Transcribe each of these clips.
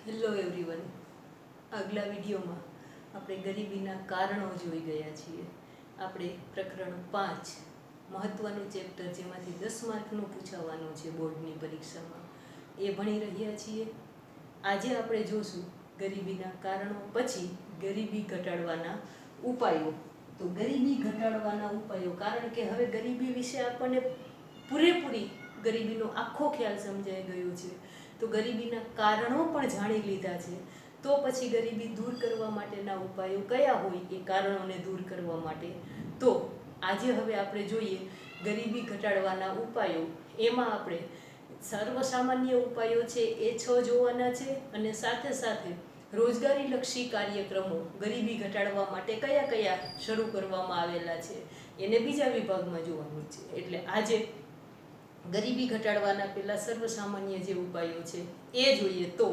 Hello everyone. આગલા વિડીયોમાં આપણે ગરીબીના કારણો જોઈ ગયા છીએ. આપણે પ્રકરણ 5 મહત્ત્વનું ચેપ્ટર જેમાંથી 10 માર્કનું પૂછાવાનું છે બોર્ડની પરીક્ષામાં એ ભણી રહ્યા છીએ. આજે આપણે જોશું ગરીબીના કારણો પછી ગરીબી ઘટાડવાના ઉપાયો. તો ગરીબી ઘટાડવાના ઉપાયો, કારણ કે હવે ગરીબી વિશે આપણને પૂરેપૂરી ગરીબીનો આખો ખ્યાલ સમજાઈ ગયો છે. તો ગરીબીના કારણો પણ જાણી લીધા છે. તો પછી ગરીબી દૂર કરવા માટેના ઉપાયો કયા હોય એ કારણોને દૂર કરવા માટે. તો આજે હવે આપણે જોઈએ ગરીબી ઘટાડવાના ઉપાયો. એમાં આપણે સર્વસામાન્ય ઉપાયો છે એ 6 જોવાના છે, અને સાથે સાથે રોજગારીલક્ષી કાર્યક્રમો ગરીબી ઘટાડવા માટે કયા કયા શરૂ કરવામાં આવેલા છે એને બીજા વિભાગમાં જોવાનું છે. એટલે આજે ગરીબી ઘટાડવાના પહેલા સર્વસામાન્ય જે ઉપાયો છે એ જોઈએ. તો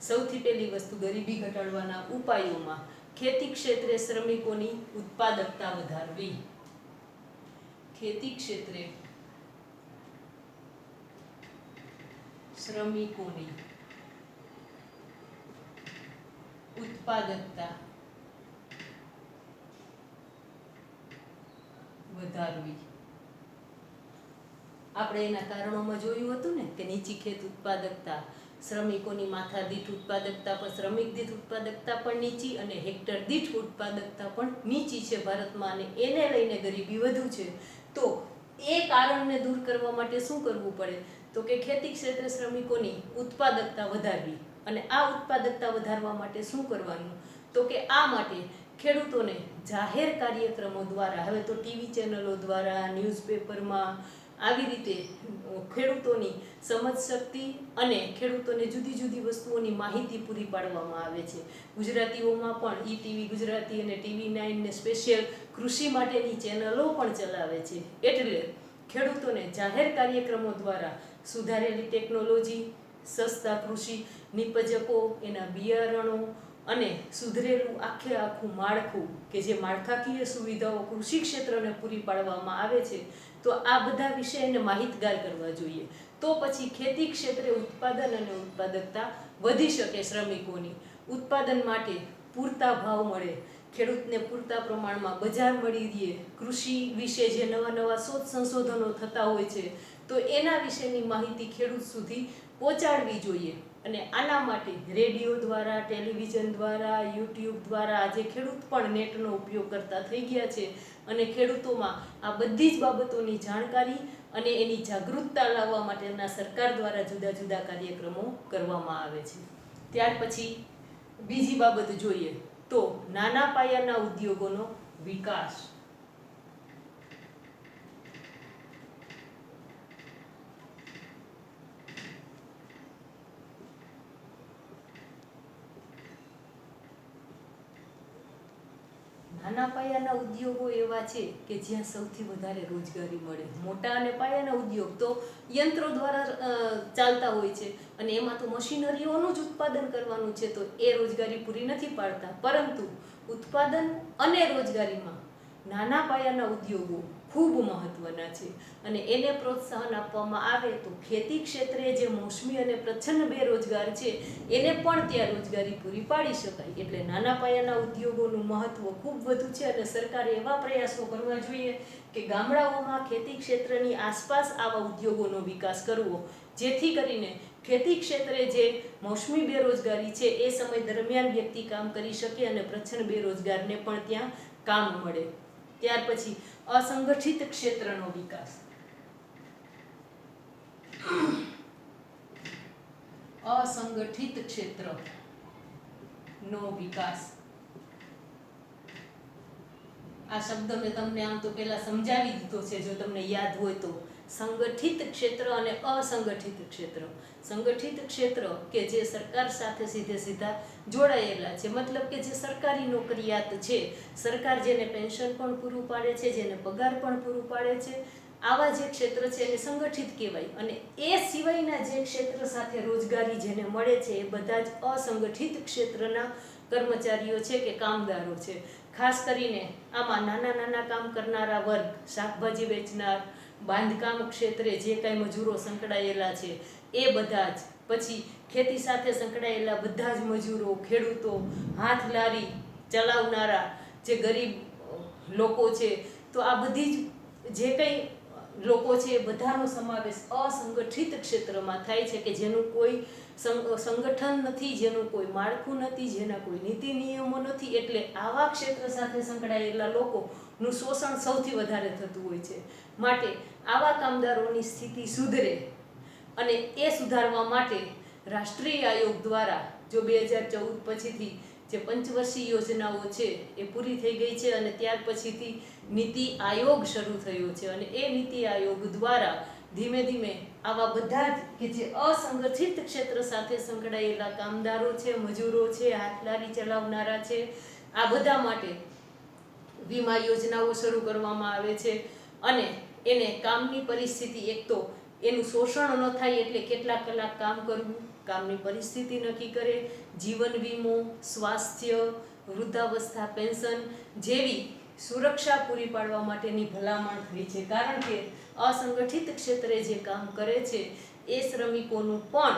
સૌથી પહેલી વસ્તુ ગરીબી ઘટાડવાના ઉપાયોમાં ખેતી ક્ષેત્રે શ્રમિકોની ઉત્પાદકતા વધારવી. ખેતી ક્ષેત્રે શ્રમિકોની ઉત્પાદકતા વધારવી. આપણે એના કારણોમાં જોયું હતું ને કે નીચી ખેત ઉત્પાદકતા, શ્રમિકોની માથાદીઠ ઉત્પાદકતા પણ શ્રમિક દીઠ ઉત્પાદકતા પણ નીચી, અને હેક્ટર દીઠ ઉત્પાદકતા પણ નીચી છે ભારતમાં, અને એને લઈને ગરીબી વધુ છે. તો એ કારણને દૂર કરવા માટે શું કરવું પડે? તો કે ખેતી ક્ષેત્રે શ્રમિકોની ઉત્પાદકતા વધારવી. અને આ ઉત્પાદકતા વધારવા માટે શું કરવાનું? તો કે આ માટે ખેડૂતોને જાહેર કાર્યક્રમો દ્વારા, હવે તો ટીવી ચેનલો દ્વારા, ન્યૂઝપેપરમાં આવી રીતે ખેડૂતોની સમજ શક્તિ અને ખેડૂતોને જુદી જુદી વસ્તુઓની માહિતી પૂરી પાડવામાં આવે છે. ગુજરાતીઓમાં પણ ઈટીવી ગુજરાતી અને TV9 ને સ્પેશિયલ કૃષિ માટેની ચેનલો પણ ચલાવે છે. એટલે ખેડૂતોને જાહેર કાર્યક્રમો દ્વારા સુધારેલી ટેકનોલોજી, સસ્તા કૃષિ નિપજકો, એના બિયારણો અને સુધરેલું આખું માળખું, કે જે માળખાકીય સુવિધાઓ કૃષિ ક્ષેત્રને પૂરી પાડવામાં આવે છે, તો આ બધા વિશે એને માહિતગાર કરવા જોઈએ. તો પછી ખેતી ક્ષેત્રે ઉત્પાદન અને ઉત્પાદકતા વધી શકે. શ્રમિકોની ઉત્પાદન માટે પૂરતા ભાવ મળે, ખેડૂતને પૂરતા પ્રમાણમાં બજાર મળી રહે, કૃષિ વિશે જે નવા નવા શોધ સંશોધનો થતા હોય છે તો એના વિશેની માહિતી ખેડૂત સુધી પહોંચાડવી જોઈએ. અને આના માટે રેડિયો દ્વારા, ટેલિવિઝન દ્વારા, યુટ્યુબ દ્વારા આજે ખેડૂત પણ નેટનો ઉપયોગ કરતા થઈ ગયા છે, અને ખેડૂતોમાં આ બધી જ બાબતોની જાણકારી અને એની જાગૃતતા લાવવા માટેના સરકાર દ્વારા જુદા જુદા કાર્યક્રમો કરવામાં આવે છે. ત્યાર પછી બીજી બાબત જોઈએ તો નાના પાયાના ઉદ્યોગોનો વિકાસ. નાના પાયાના ઉદ્યોગો એવા છે કે જ્યાં સૌથી વધારે રોજગારી મળે. મોટા અને પાયાના ઉદ્યોગ તો યંત્રો દ્વારા ચાલતા હોય છે, અને એમાં તો મશીનરીઓનું જ ઉત્પાદન કરવાનું છે, તો એ રોજગારી પૂરી નથી પાડતા. પરંતુ ઉત્પાદન અને રોજગારીમાં નાના પાયાના ઉદ્યોગો ખૂબ મહત્વના છે, અને એને પ્રોત્સાહન આપવામાં આવે તો ખેતી ક્ષેત્રે જે મોસમી અને પ્રચ્છન્ન બેરોજગાર છે એને પણ ત્યાં રોજગારી પૂરી પાડી શકાય. એટલે નાના પાયાના ઉદ્યોગોનું મહત્વ ખૂબ વધુ છે, અને સરકારે એવા પ્રયાસો કરવા જોઈએ કે ગામડાઓમાં ખેતી ક્ષેત્રની આસપાસ આવા ઉદ્યોગોનો વિકાસ કરવો, જેથી કરીને ખેતી ક્ષેત્રે જે મોસમી બેરોજગારી છે એ સમય દરમિયાન વ્યક્તિ કામ કરી શકે અને પ્રચ્છન્ન બેરોજગારને પણ ત્યાં કામ મળે. ત્યાર પછી અસંગઠિત ક્ષેત્રનો વિકાસ. અસંગઠિત ક્ષેત્રનો વિકાસ. આ શબ્દ મેં તમને આમ તો પહેલા સમજાવી દીધો છે, જો તમને યાદ હોય તો. સંગઠિત ક્ષેત્ર અને અસંગઠિત ક્ષેત્ર. સંગઠિત ક્ષેત્ર કે જે સરકાર સાથે સીધા જોડાયેલા છે, મતલબ કે જે સરકારી નોકરિયાત છે, સરકાર જેને પેન્શન પણ પૂરું પાડે છે, જેને પગાર પણ પૂરું પાડે છે, આવા જે ક્ષેત્ર છે એને સંગઠિત કહેવાય. અને એ સિવાયના જે ક્ષેત્ર સાથે રોજગારી જેને મળે છે એ બધા જ અસંગઠિત ક્ષેત્રના કર્મચારીઓ છે કે કામદારો છે. ખાસ કરીને આમાં નાના નાના કામ કરનારા વર્ગ, શાકભાજી વેચનાર, બાંધકામ ક્ષેત્રે જે કાંઈ મજૂરો સંકળાયેલા છે એ બધા જ પછી ખેતી સાથે સંકળાયેલા બધા જ મજૂરો, ખેડૂતો, હાથ લારી ચલાવનારા જે ગરીબ લોકો છે, તો આ બધી જ જે કંઈ લોકો છે એ બધાનો સમાવેશ અસંગઠિત ક્ષેત્રમાં થાય છે, કે જેનું કોઈ સંગઠન નથી, જેનું કોઈ માળખું નથી, જેના કોઈ નીતિ નિયમો નથી. એટલે આવા ક્ષેત્ર સાથે સંકળાયેલા લોકોનું શોષણ સૌથી વધારે થતું હોય છે. માટે આવા કામદારોની સ્થિતિ સુધરે, અને એ સુધારવા માટે રાષ્ટ્રીય આયોગ દ્વારા જો 2014 પછીથી જે પંચવર્ષીય યોજનાઓ છે એ પૂરી થઈ ગઈ છે, અને ત્યાર પછીથી નીતિ આયોગ શરૂ થયો છે, અને એ નીતિ આયોગ દ્વારા ધીમે ધીમે આવા બધા જ કે જે અસંગઠિત ક્ષેત્ર સાથે સંકળાયેલા કામદારો છે, મજૂરો છે, હાથલારી ચલાવનારા છે, આ બધા માટે વીમા યોજનાઓ શરૂ કરવામાં આવે છે, અને એને કામની પરિસ્થિતિ, એક તો એનું શોષણ ન થાય એટલે કેટલા કલાક કામ કરવું, કામની પરિસ્થિતિ નક્કી કરે, જીવન વીમો, સ્વાસ્થ્ય, વૃદ્ધાવસ્થા પેન્શન જેવી સુરક્ષા પૂરી પાડવા માટેની ભલામણ થઈ છે. કારણ કે અસંગઠિત ક્ષેત્રે જે કામ કરે છે એ શ્રમિકોનું પણ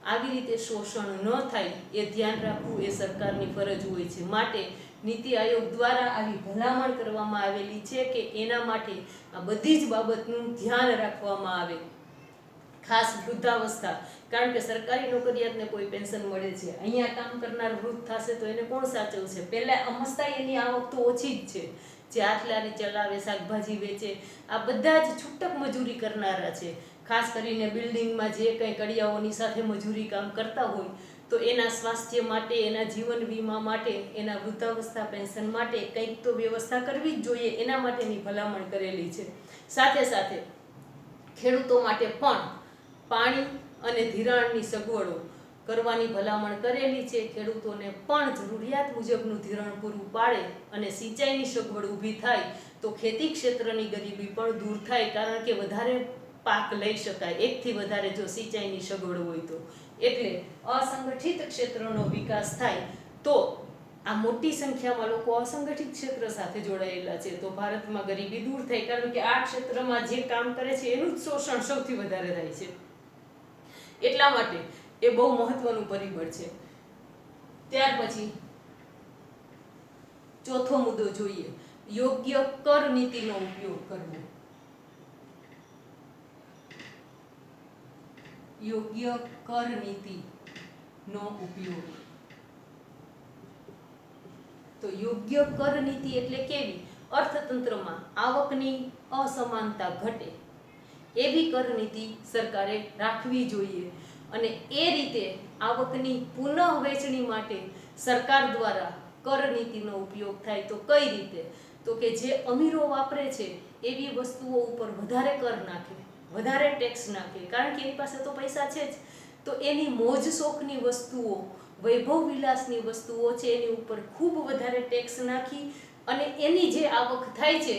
આવી રીતે શોષણ ન થાય એ ધ્યાન રાખવું એ સરકારની ફરજ હોય છે. માટે નીતિ આયોગ દ્વારા આવી ભલામણ કરવામાં આવેલી છે કે એના માટે આ બધી જ બાબતનું ધ્યાન રાખવામાં આવે. ખાસ વૃદ્ધાવસ્થા, કારણ કે સરકારી નોકરિયાતને કોઈ પેન્શન મળે છે, અહીંયા કામ કરનાર વૃદ્ધ થશે તો એને કોણ સાચવશે? પહેલાં અમસ્તા એની આવક તો ઓછી જ છે. જે હાથલારી ચલાવે, શાકભાજી વેચે, આ બધા જ છૂટક મજૂરી કરનારા છે. ખાસ કરીને બિલ્ડિંગમાં જે કંઈ કડિયાઓની સાથે મજૂરી કામ કરતા હોય, તો એના સ્વાસ્થ્ય માટે, એના જીવન વીમા માટે, એના વૃદ્ધાવસ્થા પેન્શન માટે કંઈક તો વ્યવસ્થા કરવી જ જોઈએ. એના માટેની ભલામણ કરેલી છે. સાથે સાથે ખેડૂતો માટે પણ પાણી અને ધિરાણની સગવડો કરવાની ભલામણ કરેલી છે. ખેડૂતોને પણ જરૂરિયાત મુજબનું ધિરાણ પૂરું પાડે અને સિંચાઈની સગવડ ઊભી થાય તો ખેતી ક્ષેત્રની ગરીબી પણ દૂર થાય. કારણ કે વધારે પાક લઈ શકાય એકથી વધારે જો સિંચાઈની સગવડ હોય તો. એટલે અસંગઠિત ક્ષેત્રનો વિકાસ થાય તો આ મોટી સંખ્યામાં લોકો અસંગઠિત ક્ષેત્ર સાથે જોડાયેલા છે, તો ભારતમાં ગરીબી દૂર થાય. કારણ કે આ ક્ષેત્રમાં જે કામ કરે છે એનું જ શોષણ સૌથી વધારે થાય છે. એટલા માટે એ બહુ મહત્વનું પરિબળ છે. ત્યાર પછી ચોથો મુદ્દો જોઈએ, યોગ્ય કર નીતિનો ઉપયોગ કરવો. યોગ્ય કર નીતિનો ઉપયોગ. તો યોગ્ય કર નીતિ એટલે કેવી? અર્થતંત્રમાં આવકની અસમાનતા ઘટે એવી કર નીતિ સરકારે રાખવી જોઈએ. અને એ રીતે આવકની પુનઃ વહેંચણી માટે સરકાર દ્વારા કર નીતિનો ઉપયોગ થાય. તો કઈ રીતે? તો કે જે અમીરો વાપરે છે એવી વસ્તુઓ ઉપર વધારે કર નાખે, વધારે ટેક્સ નાખે. કારણ કે એની પાસે તો પૈસા છે જ, તો એની મોજ શોખની વસ્તુઓ, વૈભવ વિલાસની વસ્તુઓ છે એની ઉપર ખૂબ વધારે ટેક્સ નાખી અને એની જે આવક થાય છે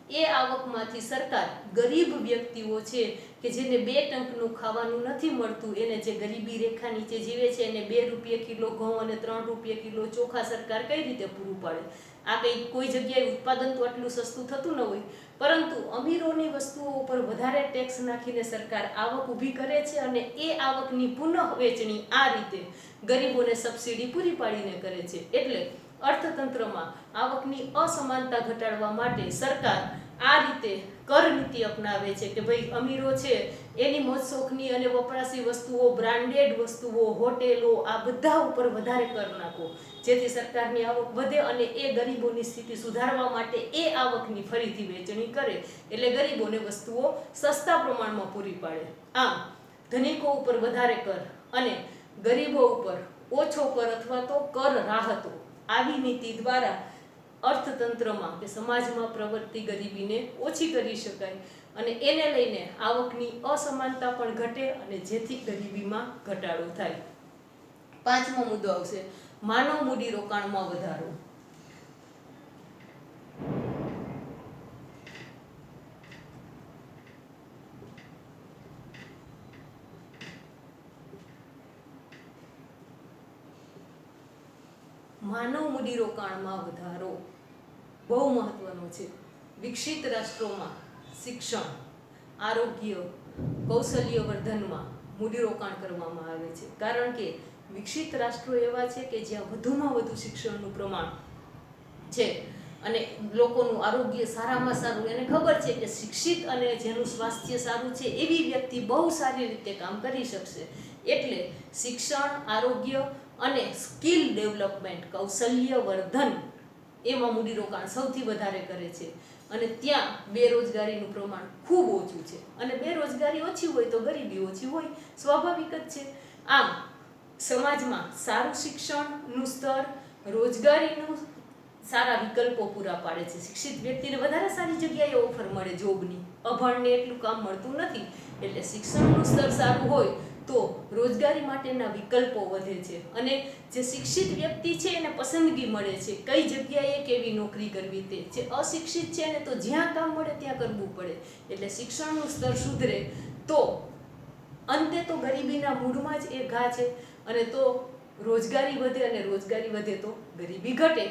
એ આવકમાંથી સરકાર ગરીબ વ્યક્તિઓ છે કે જેને 2 ટંકનું ખાવાનું નથી મળતું, એને જે ગરીબી રેખા નીચે જીવે છે, એને 2 રૂપિયા કિલો ઘઉં અને 3 રૂપિયા કિલો ચોખા સરકાર કઈ રીતે પૂરું પાડે? આ કંઈ કોઈ જગ્યાએ ઉત્પાદન તો આટલું સસ્તું થતું ન હોય, પરંતુ અમીરોની વસ્તુઓ ઉપર વધારે ટેક્સ નાખીને સરકાર આવક ઊભી કરે છે અને એ આવકની પુનઃ વેચણી આ રીતે ગરીબોને સબસિડી પૂરી પાડીને કરે છે. એટલે અર્થતંત્રમાં આવકની અસમાનતા ઘટાડવા માટે સરકાર આ રીતે કર નીતિ અપનાવે છે કે ભાઈ અમીરો છે એની મોજ શોખની અને વપરાશી વસ્તુઓ, બ્રાન્ડેડ વસ્તુઓ, હોટેલો, આ બધા ઉપર વધારે કર નાખો, જેથી સરકારની આવક વધે અને એ ગરીબોની સ્થિતિ સુધારવા માટે એ આવકની ફરીથી વેચણી કરે. એટલે ગરીબોને વસ્તુઓ સસ્તા પ્રમાણમાં પૂરી પાડે. આમ ધનિકો ઉપર વધારે કર અને ગરીબો ઉપર ઓછો કર અથવા તો કર રાહતો, આવી નીતિ દ્વારા અર્થતંત્રમાં કે સમાજમાં પ્રવર્તી ગરીબીને ઓછી કરી શકાય અને એને લઈને આવકની અસમાનતા પણ ઘટે અને જેથી ગરીબીમાં ઘટાડો થાય. 5મો મુદ્દો આવશે, માનવ મૂડી રોકાણમાં વધારો. માનવ મૂડીરોકાણમાં વધારો બહુ મહત્વનો છે. વિકસિત રાષ્ટ્રોમાં શિક્ષણ, આરોગ્ય, કૌશલ્ય વર્ધનમાં મૂડીરોકાણ કરવામાં આવે છે, કારણ કે વિકસિત રાષ્ટ્રો એવા છે કે જ્યાં વધુમાં વધુ શિક્ષણનું પ્રમાણ છે અને લોકોનું આરોગ્ય સારામાં સારું. એને ખબર છે કે શિક્ષિત અને જેનું સ્વાસ્થ્ય સારું છે એવી વ્યક્તિ બહુ સારી રીતે કામ કરી શકશે. એટલે શિક્ષણ, આરોગ્ય અને સ્કિલ ડેવલપમેન્ટ, કૌશલ્ય વર્ધન, એમાં મૂડીરોકાણ સૌથી વધારે કરે છે. અને ત્યાં બેરોજગારીનું પ્રમાણ ખૂબ ઓછું છે. અને બેરોજગારી ઓછી હોય તો ગરીબી ઓછી હોય, સ્વાભાવિક જ છે. આમ સમાજમાં સારું શિક્ષણનું સ્તર, રોજગારીનું સારા વિકલ્પો પૂરા પાડે છે. શિક્ષિત વ્યક્તિને વધારે સારી જગ્યાએ ઓફર મળે જોબની, અભણને એટલું કામ મળતું નથી. એટલે શિક્ષણનું સ્તર સારું હોય તો રોજગારી માટેના વિકલ્પો વધે છે અને જે શિક્ષિત વ્યક્તિ છે એને પસંદગી મળે છે કઈ જગ્યાએ કેવી નોકરી કરવી તે. જે અશિક્ષિત છે ને તો જ્યાં કામ મળે ત્યાં કરવું પડે. એટલે શિક્ષણનું સ્તર સુધરે તો અંતે તો ગરીબીના મૂળમાં જ એ ઘા છે, અને તો રોજગારી વધે, અને રોજગારી વધે તો ગરીબી ઘટે.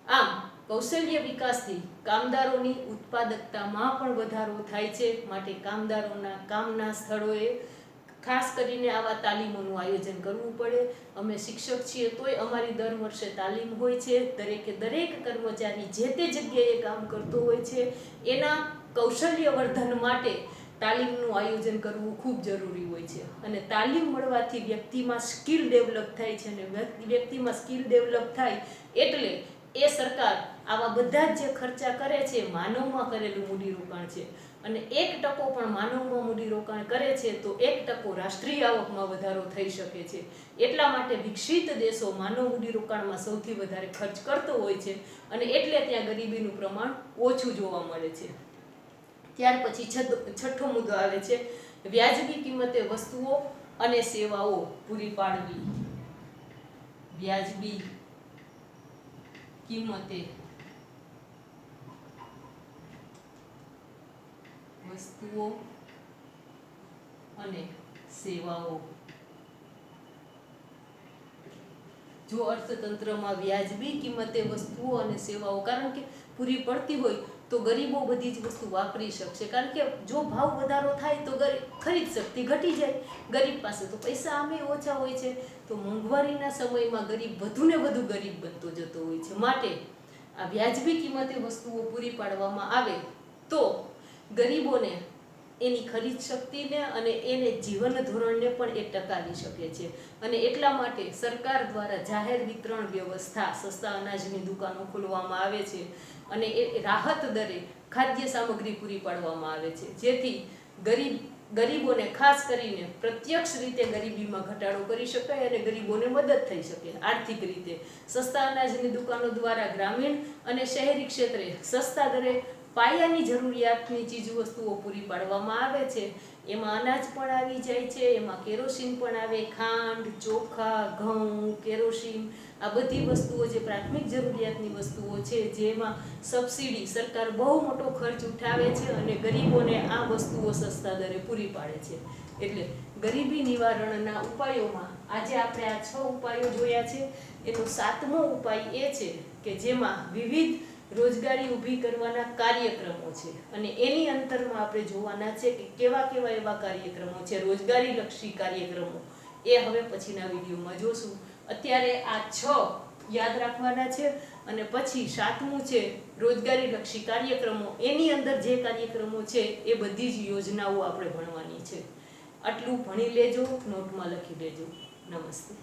આમ કૌશલ્ય વિકાસથી કામદારોની ઉત્પાદકતામાં પણ વધારો થાય છે. માટે કામદારોના કામના સ્થળોએ ખાસ કરીને આવા તાલીમોનું આયોજન કરવું પડે. અમે શિક્ષક છીએ તોય અમારી દર વર્ષે તાલીમ હોય છે. દરેક કર્મચારી જે તે જગ્યાએ કામ કરતો હોય છે એના કૌશલ્ય વર્ધન માટે તાલીમનું આયોજન કરવું ખૂબ જરૂરી હોય છે. અને તાલીમ મળવાથી વ્યક્તિમાં સ્કિલ ડેવલપ થાય છે, અને વ્યક્તિમાં સ્કિલ ડેવલપ થાય એટલે એ સરકાર આવા બધા જ જે ખર્ચા કરે છે માનવમાં કરેલું મૂડીરોકાણ છે. અને 1% પણ માનવમાં મૂડીરોકાણ કરે છે તો 1% રાષ્ટ્રીય આવકમાં વધારો થઈ શકે છે. એટલા માટે વિકસિત દેશો માનવ મૂડીરોકાણમાં સૌથી વધારે ખર્ચ કરતો હોય છે, અને એટલે ત્યાં ગરીબીનું પ્રમાણ ઓછું જોવા મળે છે. ત્યાર પછી છઠ્ઠો મુદ્દો આવે છે વ્યાજબી કિંમતે વસ્તુઓ અને સેવાઓ પૂરી પાડવી. વ્યાજબી કિંમતે વસ્તુઓ અને સેવાઓ. જો અર્થતંત્રમાં વ્યાજબી કિંમતે વસ્તુઓ અને સેવાઓ કારણ કે પૂરી પડતી હોય તો ગરીબો બધી જ વસ્તુ વાપરી શકશે. કારણ કે જો ભાવ વધારો થાય તો ખરીદ શક્તિ ઘટી જાય. ગરીબ પાસે તો પૈસા આમે ઓછા હોય છે, તો મોંઘવારીના સમયમાં ગરીબ વધુને વધુ ગરીબ બનતો જતો હોય છે. માટે આ વ્યાજબી કિંમતે વસ્તુઓ પૂરી પાડવામાં આવે તો ગરીબોને એની ખરીદ શક્તિને અને એને જીવન ધોરણને પણ એ ટકાવી શકે છે. અને એટલા માટે સરકાર દ્વારા જાહેર વિતરણ વ્યવસ્થા, સસ્તા અનાજની દુકાનો ખોલવામાં આવે છે અને એ રાહત દરે ખાદ્ય સામગ્રી પૂરી પાડવામાં આવે છે, જેથી ગરીબોને ખાસ કરીને પ્રત્યક્ષ રીતે ગરીબીમાં ઘટાડો કરી શકાય અને ગરીબોને મદદ થઈ શકે આર્થિક રીતે. સસ્તા અનાજની દુકાનો દ્વારા ગ્રામીણ અને શહેરી ક્ષેત્રે સસ્તા દરે પાયાની જરૂરિયાતની ચીજવસ્તુઓ પૂરી પાડવામાં આવે છે. એમાં અનાજ પણ આવી જાય છે, એમાં કેરોસીન પણ આવે, ખાંડ, ચોખા, ઘઉં, કેરોસીન, આ બધી વસ્તુઓ જે પ્રાથમિક જરૂરિયાતની વસ્તુઓ છે જેમાં સબસિડી સરકાર બહુ મોટો ખર્ચ ઉઠાવે છે અને ગરીબોને આ વસ્તુઓ સસ્તા દરે પૂરી પાડે છે. એટલે ગરીબી નિવારણના ઉપાયોમાં આજે આપણે આ 6 ઉપાયો જોયા છે. એનો 7મો ઉપાય એ છે કે જેમાં વિવિધ રોજગારી ઊભી કરવાના કાર્યક્રમો છે, અને એની અંતરમાં આપણે જોવાના છે કે કેવા કેવા એવા કાર્યક્રમો છે, રોજગારીલક્ષી કાર્યક્રમો. એ હવે પછીના વિડીયોમાં જોશું. અત્યારે આ 6 યાદ રાખવાના છે, અને પછી 7મું છે રોજગારીલક્ષી કાર્યક્રમો. એની અંદર જે કાર્યક્રમો છે એ બધી જ યોજનાઓ આપણે ભણવાની છે. આટલું ભણી લેજો, નોટમાં લખી લેજો. નમસ્તે.